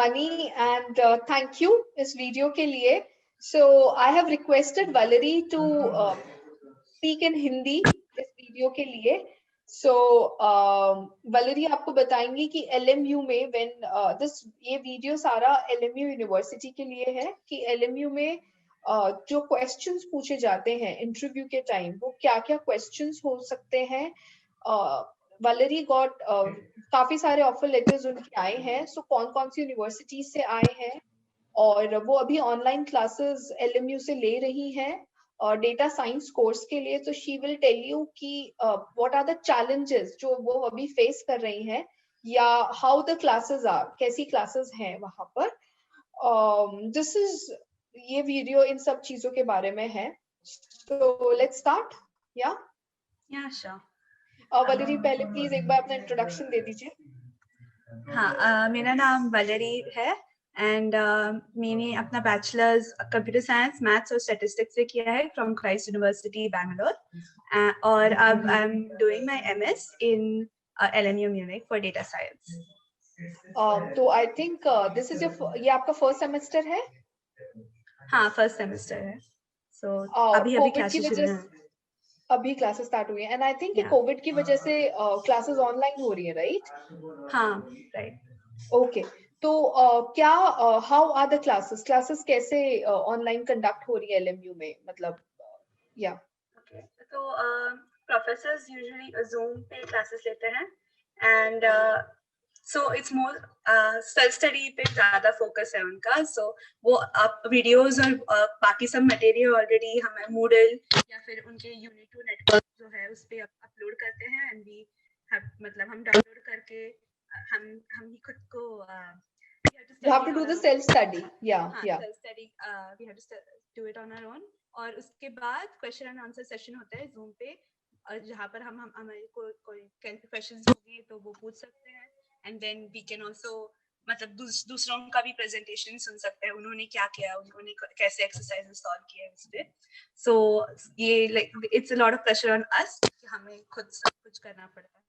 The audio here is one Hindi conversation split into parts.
Mani, and thank you इस वीडियो के लिए. So I have requested Valerie to speak in Hindi इस वीडियो के लिए. So Valerie आपको बताएंगी कि LMU में when ये वीडियो सारा LMU यूनिवर्सिटी के लिए है कि LMU में जो क्वेश्चंस पूछे जाते हैं इंटरव्यू के टाइम वो क्या क्या क्वेश्चंस हो सकते हैं. वैलेरी गॉट काफी सारे ऑफर लेटर्स उनके आए हैं. सो कौन कौन सी यूनिवर्सिटी से आए हैं और वो अभी ऑनलाइन क्लासेस LMU से ले रही हैं और डेटा साइंस कोर्स के लिए. तो शी विल टेल यू कि व्हाट आर द चैलेंजेस जो वो अभी फेस कर रही हैं या हाउ द क्लासेस आर, कैसी क्लासेस हैं वहां पर. दिस इज ये वीडियो इन सब चीजों के बारे में है. So let's start. या श्योर. वैलेरी पहले प्लीज एक बार अपना इंट्रोडक्शन दे दीजिए. हाँ, मेरा नाम वैलेरी है एंड मैंने अपना बैचलर्स कंप्यूटर साइंस, मैथ्स और स्टैटिस्टिक्स से किया है फ्रॉम क्राइस्ट यूनिवर्सिटी बैंगलोर और अब I am doing my MS in LMU Munich for data science. तो I think this is your ये आपका फर्स्ट सेमेस्टर है. हाँ, फर्स्ट सेमेस्टर है. सो अभी क्लासेस शुरू हैं. अभी क्लासेस स्टार्ट हुई हैं एंड आई थिंक कोविड की वजह से क्लासेस ऑनलाइन हो रही है, राइट? हाँ, राइट. ओके. तो क्या हाउ आर द क्लासेस कैसे ऑनलाइन कंडक्ट हो रही है LMU में, मतलब या तो प्रोफेसर्स यूजुअली Zoom पे क्लासेस लेते हैं and so it's more self study पे ज्यादा फोकस है उनका. सो वो आप वीडियोस और बाकी सब मटेरियल ऑलरेडी हमें Moodle या फिर उनके Uni2 नेटवर्क जो है उस पे अपलोड करते हैं एंड वी मतलब हम डाउनलोड करके हम ही खुद को you have to do the self study. self study we have to do it on our own. और उसके बाद क्वेश्चन एंड आंसर सेशन होता है Zoom पे और जहाँ पर हम हमारे को कोई क्वेश्चंस होंगे तो वो पूछ सकते हैं and then we can also मतलब दूसरों का भी प्रेजेंटेशन सुन सकते हैं, उन्होंने क्या किया, उन्होंने कैसे एक्सरसाइजेस सॉल्व किए उस पे. सो ये like it's a lot of pressure on us कि हमें खुद सब कुछ करना पड़ता है.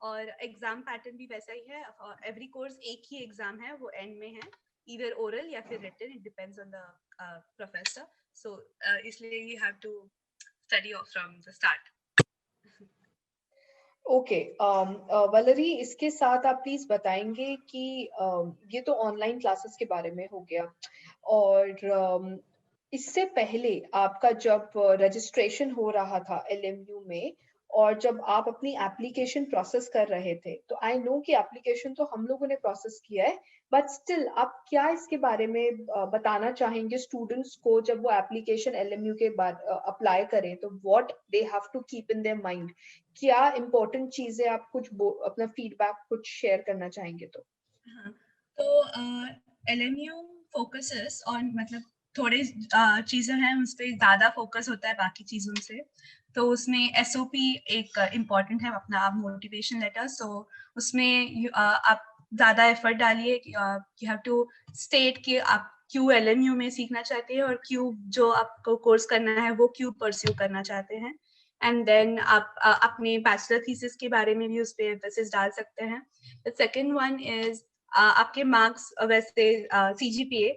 और एग्जाम पैटर्न भी वैसा ही है. एवरी कोर्स एक ही एग्जाम है, वो एंड में है, either oral या फिर written, it depends on the professor. So इसलिए you have to study from the start. Okay. वैलेरी इसके साथ आप प्लीज बताएंगे कि ये तो ऑनलाइन क्लासेस के बारे में हो गया और इससे पहले आपका जब रजिस्ट्रेशन हो रहा था LMU में और जब आप अपनी एप्लीकेशन प्रोसेस कर रहे थे, तो आई नो कि एप्लीकेशन तो हम लोगों ने प्रोसेस किया है, बट स्टिल आप क्या इसके बारे में बताना चाहेंगे स्टूडेंट्स को जब वो एप्लीकेशन LMU के बाद अप्लाई करें तो what they have to keep in their mind. क्या इम्पोर्टेंट चीजें आप कुछ अपना फीडबैक कुछ शेयर करना चाहेंगे? तो LMU फोकसेस ऑन मतलब थोड़े चीजें हैं उस पर ज्यादा फोकस होता है बाकी चीजों से. तो उसमें SOP एक इम्पॉर्टेंट है, अपना आप मोटिवेशन लेटर. सो उसमें आप ज्यादा एफर्ट डालिए. यू हैव टू स्टेट कि आप क्यों LMU में सीखना चाहते हैं और क्यों जो आपको कोर्स करना है वो क्यों परस्यू करना चाहते हैं. एंड देन आप अपने बैचलर थीसिस के बारे में भी उस पर एम्फेसिस डाल सकते हैं. द सेकेंड वन इज आपके मार्क्स वैसे CGPA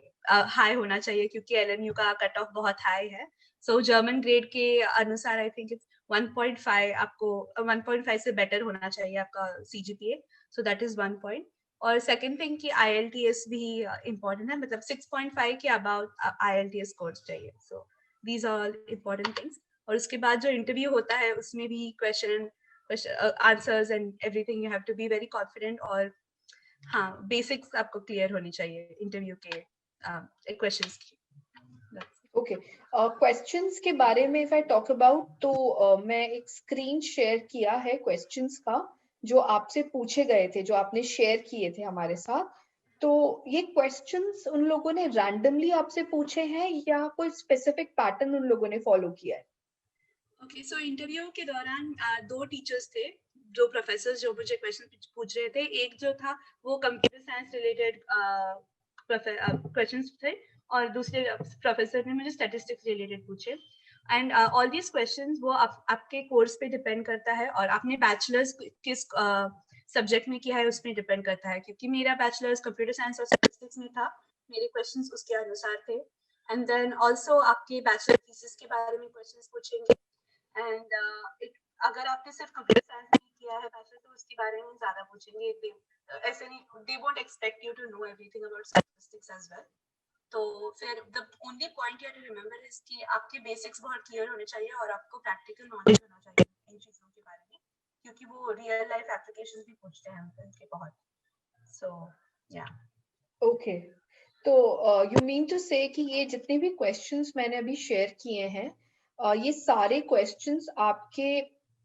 हाई होना चाहिए क्योंकि LMU का कट ऑफ बहुत हाई है. सो जर्मन ग्रेड के अनुसार आई थिंक इट्स 1.5, आपको 1.5 से बेटर होना चाहिए आपका CGPA. So that is 1 point. और सेकंड थिंग कि IELTS भी इम्पोर्टेंट है, मतलब 6.5 के अबाउट IELTS कोर्स चाहिए. So these are important things. और उसके बाद जो इंटरव्यू होता है उसमें भी question answers and everything you have to be very confident. और हाँ, बेसिक्स आपको क्लियर होनी चाहिए इंटरव्यू के क्वेश्चंस की. ओके. क्वेश्चंस के बारे में इफ आई टॉक अबाउट तो मैं एक स्क्रीन शेयर किया है क्वेश्चंस का जो आपसे पूछे गए थे, जो आपने शेयर किए थे हमारे साथ. तो ये क्वेश्चंस उन लोगों ने रैंडमली आपसे पूछे हैं या कोई स्पेसिफिक पैटर्न उन लोगों ने फॉलो किया है? ओके. सो इंटरव्यू के दौरान 2 टीचर्स थे, जो प्रोफेसर जो मुझे क्वेश्चन पूछ रहे थे. एक जो था वो कंप्यूटर साइंस रिलेटेड क्वेश्चंस थे और दूसरे प्रोफेसर ने मुझे स्टैटिस्टिक्स रिलेटेड पूछे. एंड ऑल दीज क्वेश्चंस वो आपके कोर्स पे डिपेंड करता है और आपने बैचलर्स किस सब्जेक्ट में किया है उस पर डिपेंड करता है. क्योंकि मेरा बैचलर्स कंप्यूटर साइंस और स्टैटिस्टिक्स में था, मेरे क्वेश्चंस उसके अनुसार थे। एंड देन आल्सो आपके बैचलर थीसिस के बारे में क्वेश्चंस पूछेंगे। एंड अगर आपने सिर्फ कंप्यूटर साइंस में किया है बैचलर तो उसके बारे में ज्यादा पूछेंगे। ऐसे नहीं, they won't expect you to know everything about statistics as well. तो फिर the only point you have to remember is कि आपके बेसिक्स बहुत क्लियर होने चाहिए और आपको प्रैक्टिकल नॉलेज होना चाहिए इन चीजों के बारे में, क्योंकि वो रियल लाइफ एप्लीकेशंस भी पूछते हैं उनके बहुत। सो या ओके, तो यू मीन टू से कि ये जितने भी क्वेश्चंस मैंने अभी शेयर किए हैं, ये सारे क्वेश्चंस आपके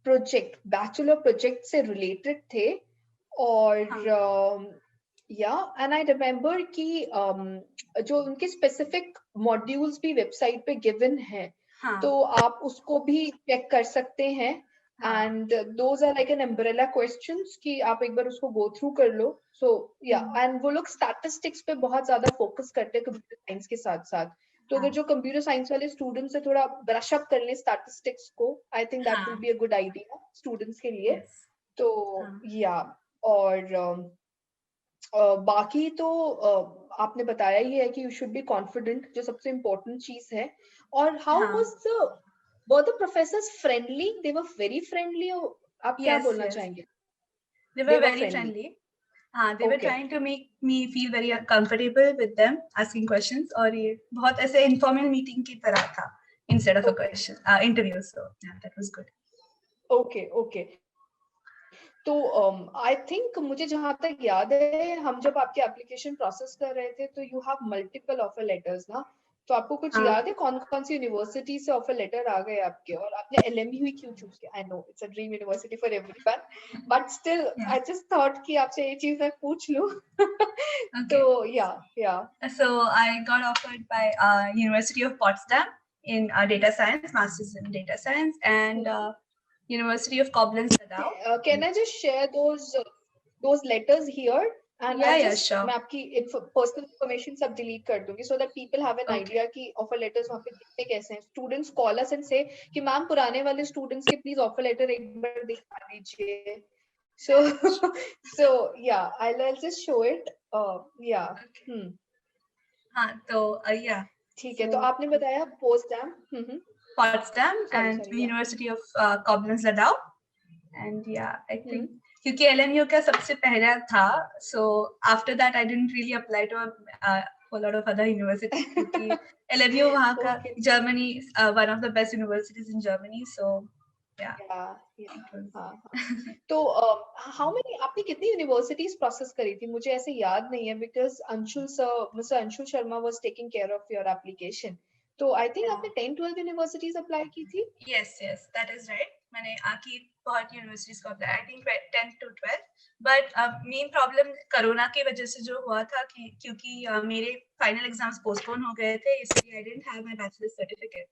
प्रोजेक्ट, बैचलर प्रोजेक्ट से रिलेटेड थे। और या एंड आई रिमेम्बर कि जो उनके स्पेसिफिक मॉड्यूल्स भी वेबसाइट पे गिवन है, तो आप उसको भी चेक कर सकते हैं। And those are like an umbrella questions कि आप एक बार उसको गो थ्रू कर लो। सो या एंड वो लोग स्टैटिस्टिक्स पे बहुत ज्यादा फोकस करते हैं कंप्यूटर साइंस के साथ साथ। तो अगर जो कंप्यूटर साइंस वाले स्टूडेंट्स है थोड़ा ब्रश अप कर ले स्टैटिस्टिक्स को, I think that will be a good idea students के लिए। तो या और बाकी तो आपने बताया ही है कि यू शुड बी कॉन्फिडेंट, जो सबसे इम्पोर्टेंट चीज है। और how was the were the professors friendly? They were very friendly. आप क्या बोलना चाहेंगे? They were very friendly. They were trying to make me feel very comfortable with them asking questions, और ये बहुत ऐसे informal meeting की तरह था instead of a question interview. So yeah, that was good. Okay. तो आई थिंक मुझे जहां तक याद है, हम जब आपके एप्लीकेशन प्रोसेस कर रहे थे तो you have multiple offer letters ना, तो आपको कुछ याद है कौन कौन सी यूनिवर्सिटी से ऑफर लेटर आ गए आपके, और आपने एलएमयू ही क्यों चूज किया? I know it's a dream university for everyone, but still I just thought कि आपसे ये चीज मैं पूछ लूं। तो या so I got offered by University of Potsdam in data science, masters in data science, and University of Koblenz-Landau. Can I just share those letters here? And sure. मैं आपकी पर्सनल इंफॉर्मेशन सब डिलीट कर दूंगी so that people have an idea कि ऑफर लेटर्स वहाँ पे दिखते कैसे हैं। स्टूडेंट्स कॉल अस एंड से कि मैम पुराने वाले स्टूडेंट्स के प्लीज ऑफर लेटर एक बार दिखा दीजिए। So yeah, I'll just show it. तो ठीक है, तो आपने बताया Potsdam and University of Koblenz-Landau, and I think क्योंकि LMU का सबसे पहला था, so after that I didn't really apply to a lot of other universities, क्योंकि LMU वहाँ का Germany one of the best universities in Germany, so तो हाउ मेनी, आपने कितनी यूनिवर्सिटीज प्रोसेस करी थी? मुझे ऐसे याद नहीं है because mister Anshul Sharma was taking care of your application. तो आई थिंक आपने 10-12 यूनिवर्सिटीज अप्लाई की थी। यस दैट इज राइट, मैंने आकी बहुत यूनिवर्सिटीज को apply, I think 10 to 12, but main problem corona की वजह से जो हुआ था कि क्योंकि मेरे फाइनल एग्जाम्स पोस्टपोन हो गए थे, इसलिए I didn't have my bachelors certificate,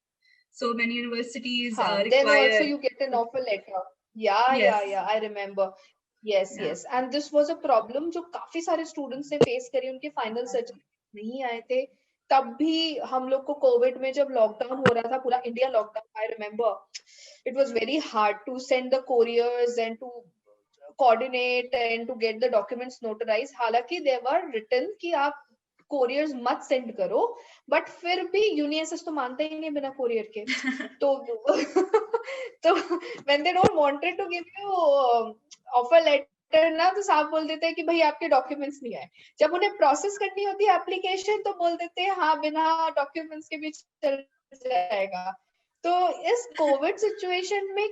so many universities require, then also you get an offer letter. Yeah, I remember. Yes. And this was a problem जो काफी सारे स्टूडेंट्स ने फेस करी, उनके फाइनल सर्टिफिकेट नहीं आए थे। तब भी हम लोग को कोविड में जब लॉकडाउन हो रहा था, पूरा India lockdown, I remember it was very hard to send the couriers and to coordinate and to get the documents notarize. हालांकि दे वर रिटन कि आप कोरियर्स मत सेंड करो, बट फिर भी यूनिएसएस तो मानते ही नहीं बिना कोरियर के। तो when they don't wanted to give you offer letter ना, तो साफ बोल देते हैं कि भाई आपके डॉक्यूमेंट्स नहीं आए। जब उन्हें प्रोसेस करनी होती है एप्लीकेशन तो बोल देते हैं हाँ बिना डॉक्यूमेंट्स के भी चल जाएगा। तो इस कोविड सिचुएशन में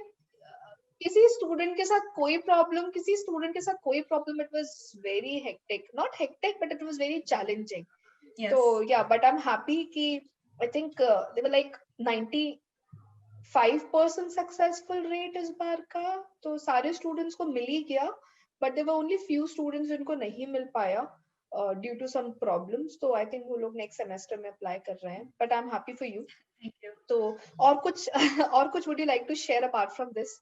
किसी स्टूडेंट के साथ कोई problem, it was very hectic, not hectic but it was very challenging. तो या बट आई एम हैप्पी कि I think they were like 95% successful rate इस बार का, तो सारे स्टूडेंट्स को मिल ही गया, but there were only few students जिनको नहीं मिल पाया ड्यू टू सम प्रॉब्लम्स। तो आई थिंक वो लोग नेक्स्ट सेमेस्टर में अप्लाई कर रहे हैं, but I am happy for you. तो और कुछ would you like to share apart from this?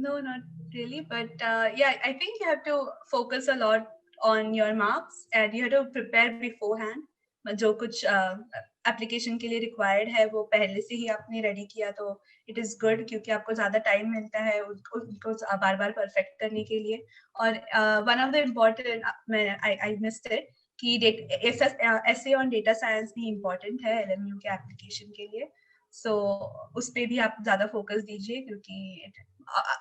No, not really, but I think you have to focus a lot on your marks and you have to prepare beforehand. जो कुछ एप्लीकेशन के लिए रिक्वायर्ड है वो पहले से ही आपने रेडी किया तो इट इज गुड, क्योंकि आपको ज्यादा टाइम मिलता है उनको बार बार परफेक्ट करने के लिए। और one of the important, I missed it, कि essay on data science भी important है LMU के application के लिए, so उस पे भी आप ज़्यादा focus दीजिए क्योंकि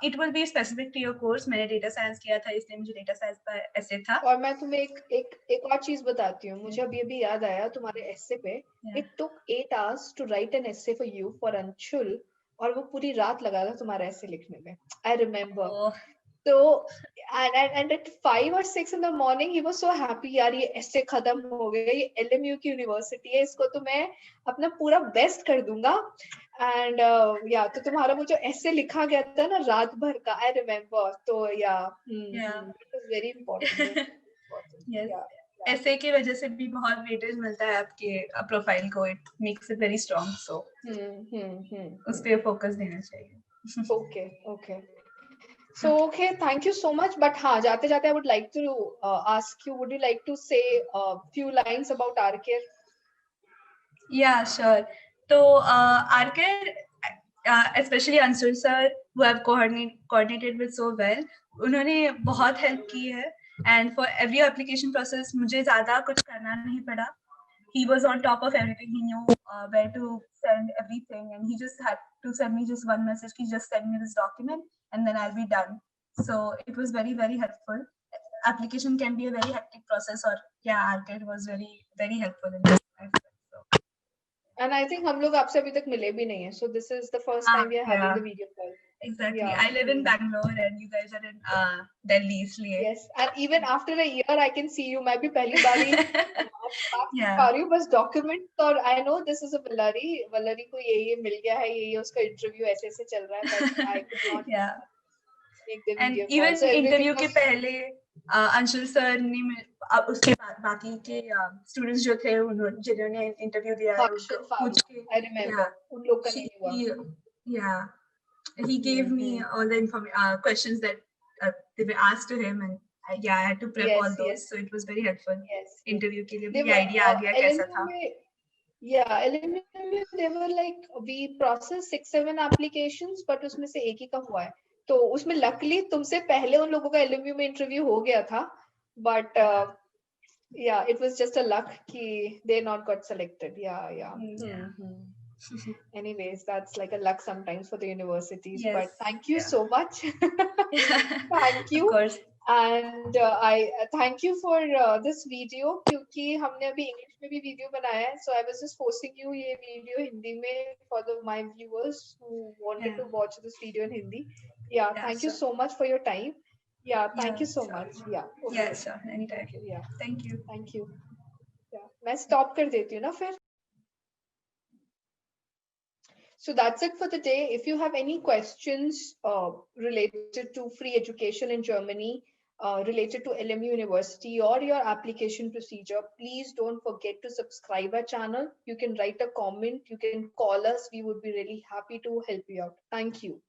it will be specific to your course. मैंने data science किया था इसलिए मुझे data science का essay था. और मैं तुम्हें एक और चीज बताती हूँ, मुझे अभी अभी याद आया तुम्हारे एसे पे, it took 8 hours to write an essay for you for Anshul, और वो पूरी रात लगा था तुम्हारा एसे लिखने में. I remember. So and at 5 or 6 in the morning he was so happy, यार ये एसे खत्म हो गया, ये LMU की यूनिवर्सिटी है, इसको तो मैं अपना पूरा बेस्ट कर दूंगा. एंड या तो तुम्हारा वो जो ऐसे लिखा गया था ना रात भर का, आई रिमेम्बर. तो या इट वाज वेरी इंपॉर्टेंट. ऐसे की वजह से भी बहुत वेटेज मिलता है आपके प्रोफाइल को, it makes it very strong, so उस पे फोकस देना चाहिए. Okay So okay, thank you so much. But हाँ, जाते जाते I would like to ask you, would you like to say a few lines about RCare? Yeah, sure. So RCare, especially Anshul sir, who have coordinated with so well, उन्होंने बहुत help की है. And for every application process, मुझे ज़्यादा कुछ करना नहीं पड़ा. He was on top of everything. He knew where to send everything, and he just had to send me just one message. He just send me this document, and then I'll be done. So it was very, very helpful. Application can be a very hectic process, or yeah, RCare was very, very helpful in this aspect. So. And I think हम लोग आपसे अभी तक मिले भी नहीं हैं. So this is the first time we are having the video call. Exactly. Yeah. I live in Bangalore and you guys are in Delhi, इसलिए. Yes, and even after a year, I can see you. मैं भी पहली बार ही पा रही हूँ बस document, और I know this is a Vallari को ये मिल गया है, ये उसका interview ऐसे चल रहा है, but I could not make the video call. Even So interview के पहले अंशुल सर ने उसके बाकी के स्टूडेंट्स जो थे जिन्होंने इंटरव्यू दिया है पूछ के, I remember उन लोग का नहीं हुआ. Yeah, he gave me all the questions that they were asked to him, and I had to prep all those, so it was very helpful. Interview के लिए मुझे idea आ गया कैसा था. Yeah, LMU they were like, we processed 6-7 applications, but उसमें से एक ही का हुआ है. तो उसमें luckily तुमसे पहले उन लोगों का LMU में इंटरव्यू हो गया था, but yeah, it was just a luck कि they not got selected. Yeah. Anyways, that's like a luck sometimes for the universities. Yes, but thank you so much. Thank you. Of course. And I thank you for this video, क्योंकि हमने अभी English में भी video बनाया है, so I was just forcing you ये video हिंदी में for my viewers who wanted to watch this video in Hindi. Yeah, thank you so much for your time. Yeah, thank you so much. Yeah. Okay. Yeah, sure. Anytime. Yeah. Thank you. Thank you. Yeah. मैं stop कर देती हूँ ना फिर. So that's it for the day. If you have any questions related to free education in Germany, related to LMU University or your application procedure, please don't forget to subscribe our channel. You can write a comment, you can call us. We would be really happy to help you out. Thank you.